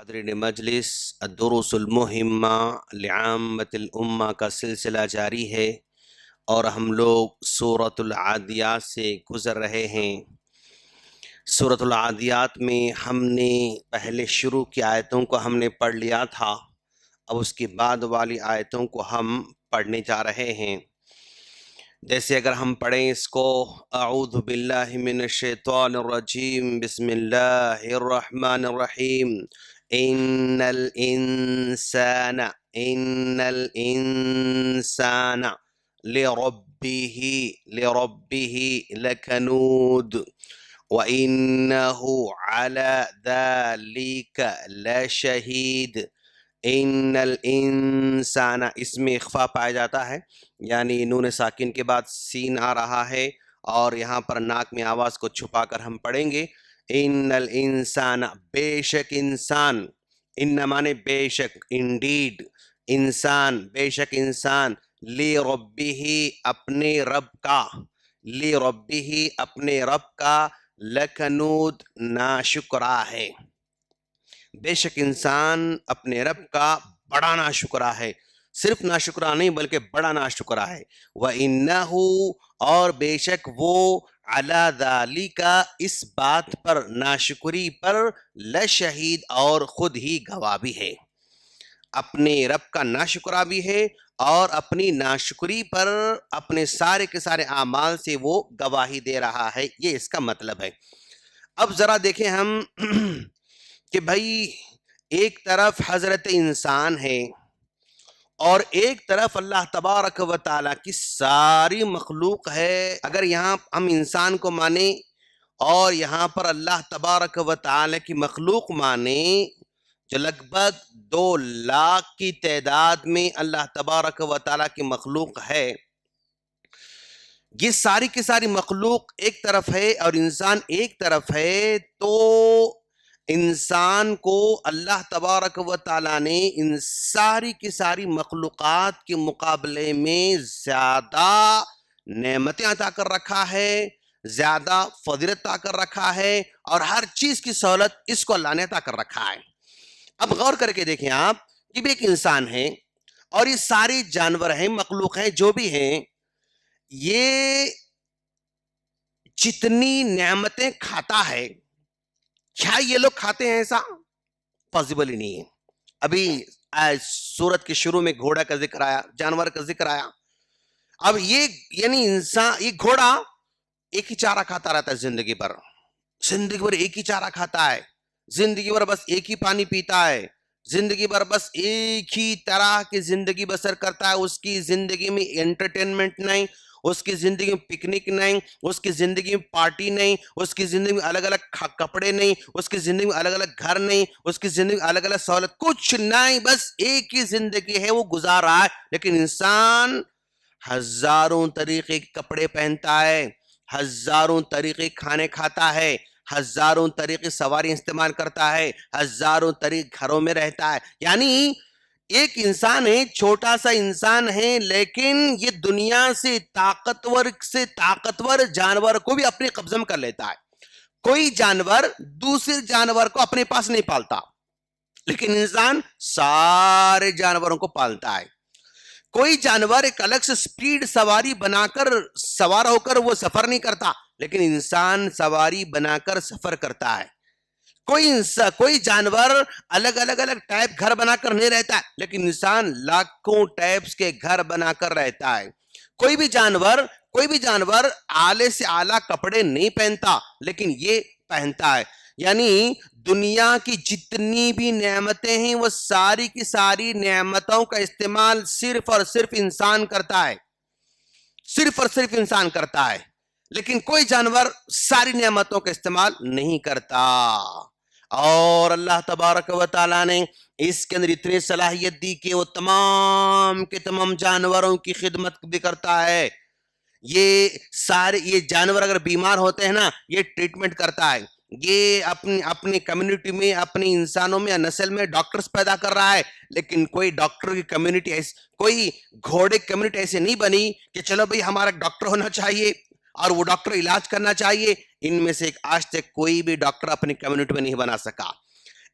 حاضرین مجلس الدروس المہمہ لعامۃ الامہ کا سلسلہ جاری ہے اور ہم لوگ سورۃ العادیات سے گزر رہے ہیں۔ سورۃ العادیات میں ہم نے پہلے شروع کی آیتوں کو ہم نے پڑھ لیا تھا، اب اس کے بعد والی آیتوں کو ہم پڑھنے جا رہے ہیں۔ جیسے اگر ہم پڑھیں اس کو، اعوذ باللہ من الشیطان الرجیم، بسم اللہ الرحمن الرحیم، ان الانسان لربه لکنود وَإِنَّهُ عَلَى ذَلِكَ لَشَهِيدٌ۔ ان الانسان، اس میں اخفا پایا جاتا ہے، یعنی نون ساکن کے بعد سین آ رہا ہے اور یہاں پر ناک میں آواز کو چھپا کر ہم پڑھیں گے۔ ان الانسان، بے شک انسان، ان مانے بے شک، انڈیڈ، انسان، بے شک انسان، لی ربہ، اپنے رب کا، لی ربہ، اپنے رب کا، لکنود، ناشکرا ہے۔ بے شک انسان اپنے رب کا بڑا ناشکرا ہے، صرف ناشکرا نہیں بلکہ بڑا ناشکرا ہے۔ وَإِنَّهُ، اور بے شک وہ، عَلَى ذَلِكَ، اس بات پر، ناشکری پر، لشہید، اور خود ہی گواہ بھی ہے۔ اپنے رب کا ناشکرا بھی ہے اور اپنی ناشکری پر اپنے سارے کے سارے اعمال سے وہ گواہی دے رہا ہے، یہ اس کا مطلب ہے۔ اب ذرا دیکھیں ہم کہ بھائی ایک طرف حضرت انسان ہے اور ایک طرف اللہ تبارک و تعالیٰ کی ساری مخلوق ہے۔ اگر یہاں ہم انسان کو مانیں اور یہاں پر اللہ تبارک و تعالیٰ کی مخلوق مانیں، جو لگ بھگ 2 لاکھ کی تعداد میں اللہ تبارک و تعالیٰ کی مخلوق ہے، یہ ساری کی ساری مخلوق ایک طرف ہے اور انسان ایک طرف ہے، تو انسان کو اللہ تبارک و تعالیٰ نے ان ساری کی ساری مخلوقات کے مقابلے میں زیادہ نعمتیں عطا کر رکھا ہے، زیادہ فضیلت عطا کر رکھا ہے، اور ہر چیز کی سہولت اس کو اللہ نے عطا کر رکھا ہے۔ اب غور کر کے دیکھیں آپ کہ بھی ایک انسان ہے اور یہ سارے جانور ہیں، مخلوق ہیں، جو بھی ہیں، یہ جتنی نعمتیں کھاتا ہے، کیا یہ لوگ کھاتے ہیں؟ ایسا پاسبل ہی نہیں ہے۔ ابھی سورت کے شروع میں گھوڑا کا ذکر آیا، جانور کا ذکر آیا۔ اب یہ یعنی انسان، یہ گھوڑا ایک ہی چارہ کھاتا رہتا ہے زندگی بھر، زندگی بھر ایک ہی چارہ کھاتا ہے، زندگی بھر بس ایک ہی پانی پیتا ہے، زندگی بھر بس ایک ہی طرح کی زندگی بسر کرتا ہے۔ اس کی زندگی میں انٹرٹینمنٹ نہیں، اس کی زندگی میں پکنک نہیں، اس کی زندگی میں پارٹی نہیں، اس کی زندگی میں الگ الگ کپڑے نہیں، اس کی زندگی میں الگ الگ گھر نہیں، اس کی زندگی میں الگ الگ سہولت کچھ نہیں، بس ایک ہی زندگی ہے، وہ گزار رہا ہے۔ لیکن انسان ہزاروں طریقے کے کپڑے پہنتا ہے، ہزاروں طریقے کھانے کھاتا ہے، ہزاروں طریقے سواری استعمال کرتا ہے، ہزاروں طریقے گھروں میں رہتا ہے۔ یعنی ایک انسان ہے، چھوٹا سا انسان ہے، لیکن یہ دنیا سے طاقتور جانور کو بھی اپنے قبضے میں کر لیتا ہے۔ کوئی جانور دوسرے جانور کو اپنے پاس نہیں پالتا، لیکن انسان سارے جانوروں کو پالتا ہے۔ کوئی جانور ایک الگ سے سپیڈ سواری بنا کر سوار ہو کر وہ سفر نہیں کرتا، لیکن انسان سواری بنا کر سفر کرتا ہے۔ کوئی جانور الگ ٹائپ گھر بنا کر نہیں رہتا ہے، لیکن انسان لاکھوں ٹائپس کے گھر بنا کر رہتا ہے۔ کوئی بھی جانور اعلی سے اعلیٰ کپڑے نہیں پہنتا، لیکن یہ پہنتا ہے۔ یعنی دنیا کی جتنی بھی نعمتیں ہیں، وہ ساری کی ساری نعمتوں کا استعمال صرف اور صرف انسان کرتا ہے، صرف اور صرف انسان کرتا ہے، لیکن کوئی جانور ساری نعمتوں کا استعمال نہیں کرتا۔ اور اللہ تبارک و تعالیٰ نے اس کے اندر اتنی صلاحیت دی کہ وہ تمام کے تمام جانوروں کی خدمت بھی کرتا ہے۔ یہ جانور اگر بیمار ہوتے ہیں نا، یہ ٹریٹمنٹ کرتا ہے۔ یہ اپنی کمیونٹی میں، اپنی انسانوں میں یا نسل میں ڈاکٹرز پیدا کر رہا ہے، لیکن کوئی ڈاکٹر کی کمیونٹی کوئی گھوڑے کی کمیونٹی ایسے نہیں بنی کہ چلو بھئی ہمارا ڈاکٹر ہونا چاہیے اور وہ ڈاکٹر علاج کرنا چاہیے۔ ان میں سے آج تک کوئی بھی ڈاکٹر اپنی کمیونٹی میں نہیں بنا سکا۔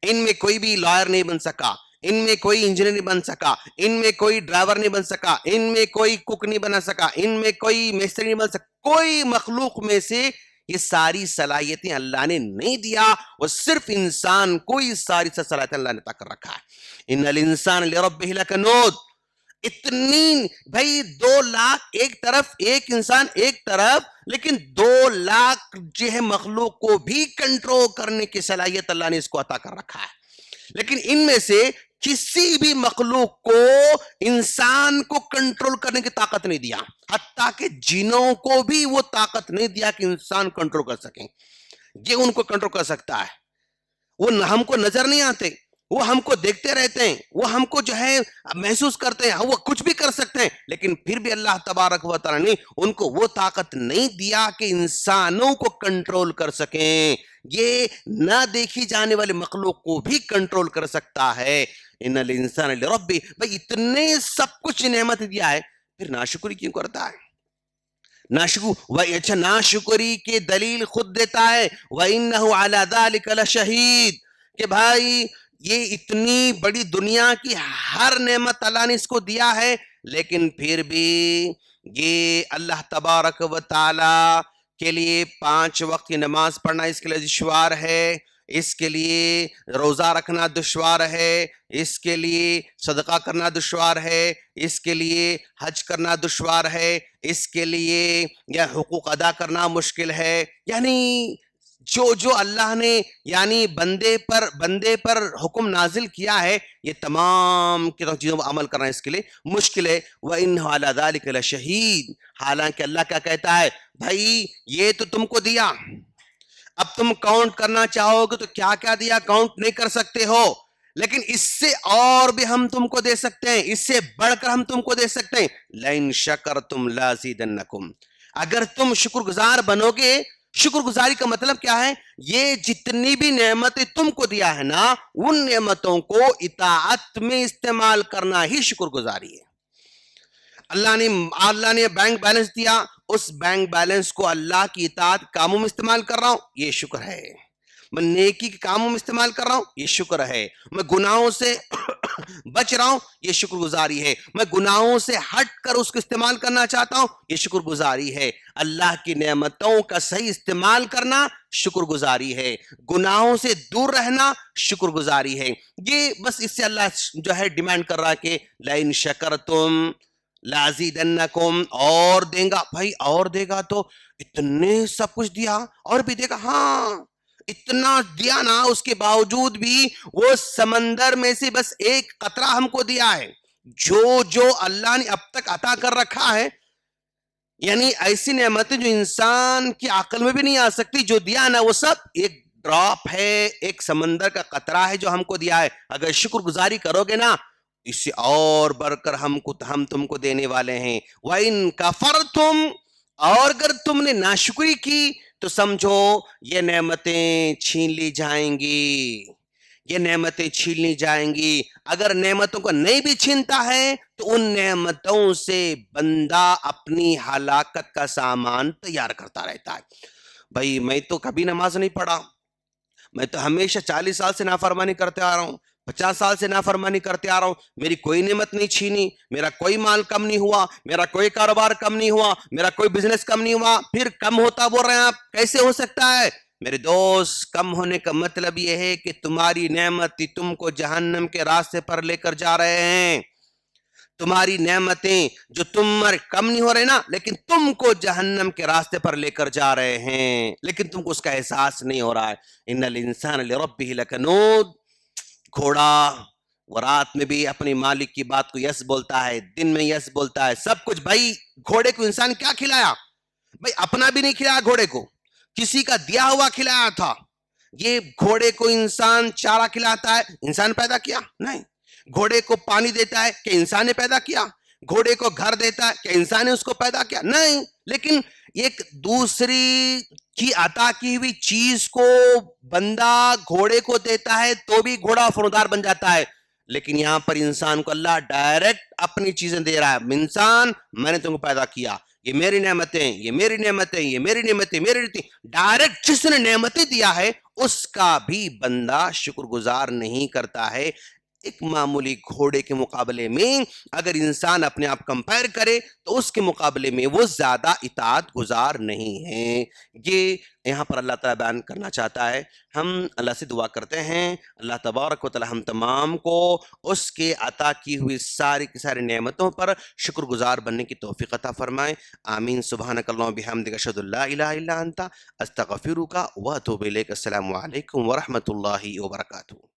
ان میں کوئی بھی لائر نہیں بن سکا، ان میں کوئی انجینئر نہیں بن سکا، ان میں کوئی ڈرائیور نہیں بن سکا، ان میں کوئی کوک نہیں بنا سکا، ان میں کوئی مستری نہیں بن سکا، کوئی مخلوق میں سے یہ ساری صلاحیتیں اللہ نے نہیں دیا، وہ صرف انسان کو یہ ساری صلاحیتیں اللہ نے عطا کر رکھا ہے۔ ان الانسان لربہ لکنود، اتنی بھائی 2,00,000 ایک طرف، ایک انسان ایک طرف، لیکن 2,00,000 جو ہے مخلوق کو بھی کنٹرول کرنے کی صلاحیت اللہ نے اس کو عطا کر رکھا ہے۔ لیکن ان میں سے کسی بھی مخلوق کو انسان کو کنٹرول کرنے کی طاقت نہیں دیا، حتیٰ کہ جنوں کو بھی وہ طاقت نہیں دیا کہ انسان کنٹرول کر سکیں۔ یہ ان کو کنٹرول کر سکتا ہے، وہ ہم کو نظر نہیں آتے، وہ ہم کو دیکھتے رہتے ہیں، وہ ہم کو جو ہے محسوس کرتے ہیں، وہ کچھ بھی کر سکتے ہیں، لیکن پھر بھی اللہ تبارک و تعالیٰ نے ان کو وہ طاقت نہیں دیا کہ انسانوں کو کنٹرول کر سکیں۔ یہ نہ دیکھی جانے والے مخلوق کو بھی کنٹرول کر سکتا ہے۔ ان الانسان لربہ، بھائی اتنے سب کچھ نعمت دیا ہے، پھر ناشکری کیوں کرتا ہے؟ ناشکری کی دلیل خود دیتا ہے، وَإِنَّهُ عَلَى ذَلِكَ لَشَهِيدٌ، کہ بھائی یہ اتنی بڑی دنیا کی ہر نعمت اللہ نے اس کو دیا ہے، لیکن پھر بھی یہ اللہ تبارک و تعالی کے لیے 5 وقت کی نماز پڑھنا اس کے لیے دشوار ہے، اس کے لیے روزہ رکھنا دشوار ہے، اس کے لیے صدقہ کرنا دشوار ہے، اس کے لیے حج کرنا دشوار ہے، اس کے لیے یا حقوق ادا کرنا مشکل ہے۔ یعنی جو اللہ نے یعنی بندے پر حکم نازل کیا ہے، یہ تمام چیزوں پر عمل کرنا اس کے لیے مشکل ہے۔ وَإِنَّهُ عَلَى ذَلِكَ لَشَهِيدٌ، حالانکہ اللہ کیا کہتا ہے، بھائی یہ تو تم کو دیا، اب تم کاؤنٹ کرنا چاہو گے تو کیا کیا دیا کاؤنٹ نہیں کر سکتے ہو، لیکن اس سے اور بھی ہم تم کو دے سکتے ہیں، اس سے بڑھ کر ہم تم کو دے سکتے ہیں۔ لَإِن شَكَرْتُمْ لَأَزِيدَنَّكُمْ، اگر تم شکر گزار بنو گے، شکر گزاری کا مطلب کیا ہے؟ یہ جتنی بھی نعمتیں تم کو دیا ہے نا، ان نعمتوں کو اطاعت میں استعمال کرنا ہی شکر گزاری ہے۔ اللہ نے بینک بیلنس دیا، اس بینک بیلنس کو اللہ کی اطاعت کاموں میں استعمال کر رہا ہوں، یہ شکر ہے۔ میں نیکی کے کاموں میں استعمال کر رہا ہوں، یہ شکر ہے۔ میں گناہوں سے بچ رہا ہوں، یہ شکر گزاری ہے۔ میں گناہوں سے ہٹ کر اس کو استعمال کرنا چاہتا ہوں، یہ شکر گزاری ہے۔ اللہ کی نعمتوں کا صحیح استعمال کرنا شکر گزاری ہے، گناہوں سے دور رہنا شکر گزاری ہے۔ یہ بس اس سے اللہ جو ہے ڈیمانڈ کر رہا ہے کہ لَإِن شَكَرْتُمْ لَأَزِيدَنَّكُمْ، اور دیں گا۔ بھائی اور دے گا تو اتنے سب کچھ دیا اور بھی دے گا؟ ہاں، اتنا دیا نا، اس کے باوجود بھی وہ سمندر میں سے بس ایک قطرہ ہم کو دیا ہے۔ جو اللہ نے اب تک عطا کر رکھا ہے، یعنی ایسی نعمتیں جو انسان کی عقل میں بھی نہیں آ سکتی، جو دیا نا وہ سب ایک ڈراپ ہے، ایک سمندر کا قطرہ ہے جو ہم کو دیا ہے۔ اگر شکر گزاری کرو گے نا، اس سے اور بڑھ کر ہم تم کو دینے والے ہیں۔ وَإِن كَفَرْتُمْ، اور اگر تم نے ناشکری کی تو سمجھو یہ نعمتیں چھین لی جائیں گی، یہ نعمتیں چھین لی جائیں گی۔ اگر نعمتوں کو نہیں بھی چھینتا ہے تو ان نعمتوں سے بندہ اپنی ہلاکت کا سامان تیار کرتا رہتا ہے۔ بھائی میں تو کبھی نماز نہیں پڑھا، میں تو ہمیشہ 40 سال سے نافرمانی کرتے آ رہا ہوں، 50 سال سے نافرمانی کرتے آ رہا ہوں، میری کوئی نعمت نہیں چھینی، میرا کوئی مال کم نہیں ہوا، میرا کوئی کاروبار کم نہیں ہوا، میرا کوئی بزنس کم نہیں ہوا۔ پھر کم ہوتا بول رہے ہیں آپ، کیسے ہو سکتا ہے؟ میرے دوست، کم ہونے کا مطلب یہ ہے کہ تمہاری نعمت تم کو جہنم کے راستے پر لے کر جا رہے ہیں۔ تمہاری نعمتیں جو تم کم نہیں ہو رہے نا، لیکن تم کو جہنم کے راستے پر لے کر جا رہے ہیں، لیکن تم کو اس کا احساس نہیں ہو رہا ہے۔ ان الانسان لربہ لکنود، گھوڑا وہ رات میں بھی اپنی مالک کی بات کو یس بولتا ہے، دن میں یس بولتا ہے، سب کچھ۔ بھائی گھوڑے کو انسان کیا کھلایا؟ بھائی اپنا بھی نہیں کھلایا گھوڑے کو، کسی کا دیا ہوا کھلایا تھا۔ یہ گھوڑے کو انسان چارہ کھلاتا ہے، انسان پیدا کیا؟ نہیں۔ گھوڑے کو پانی دیتا ہے کہ انسان نے پیدا کیا؟ گھوڑے کو گھر دیتا ہے کہ انسان نے اس کو پیدا کیا؟ نہیں۔ لیکن ایک دوسری کی عطا کی ہوئی چیز کو بندہ گھوڑے کو دیتا ہے تو بھی گھوڑا فرمانبردار بن جاتا ہے، لیکن یہاں پر انسان کو اللہ ڈائریکٹ اپنی چیزیں دے رہا ہے۔ انسان، میں نے تم کو پیدا کیا، یہ میری نعمتیں، یہ میری نعمتیں، یہ میری نعمتیں، میری نعمتیں، ڈائریکٹ جس نے نعمتیں دیا ہے اس کا بھی بندہ شکر گزار نہیں کرتا ہے۔ ایک معمولی گھوڑے کے مقابلے میں اگر انسان اپنے آپ کمپیئر کرے تو اس کے مقابلے میں وہ زیادہ اطاعت گزار نہیں ہے۔ یہ یہاں پر اللہ تعالیٰ بیان کرنا چاہتا ہے۔ ہم اللہ سے دعا کرتے ہیں اللہ تبارک و تعالی ہم تمام کو اس کے عطا کی ہوئی ساری کی ساری نعمتوں پر شکر گزار بننے کی توفیق عطا فرمائے۔ آمین۔ سبحانک اللہم بحمدک اشہد ان لا الہ الا انت استغفرک و اتوب الیک۔ السلام علیکم ورحمۃ اللہ وبرکاتہ۔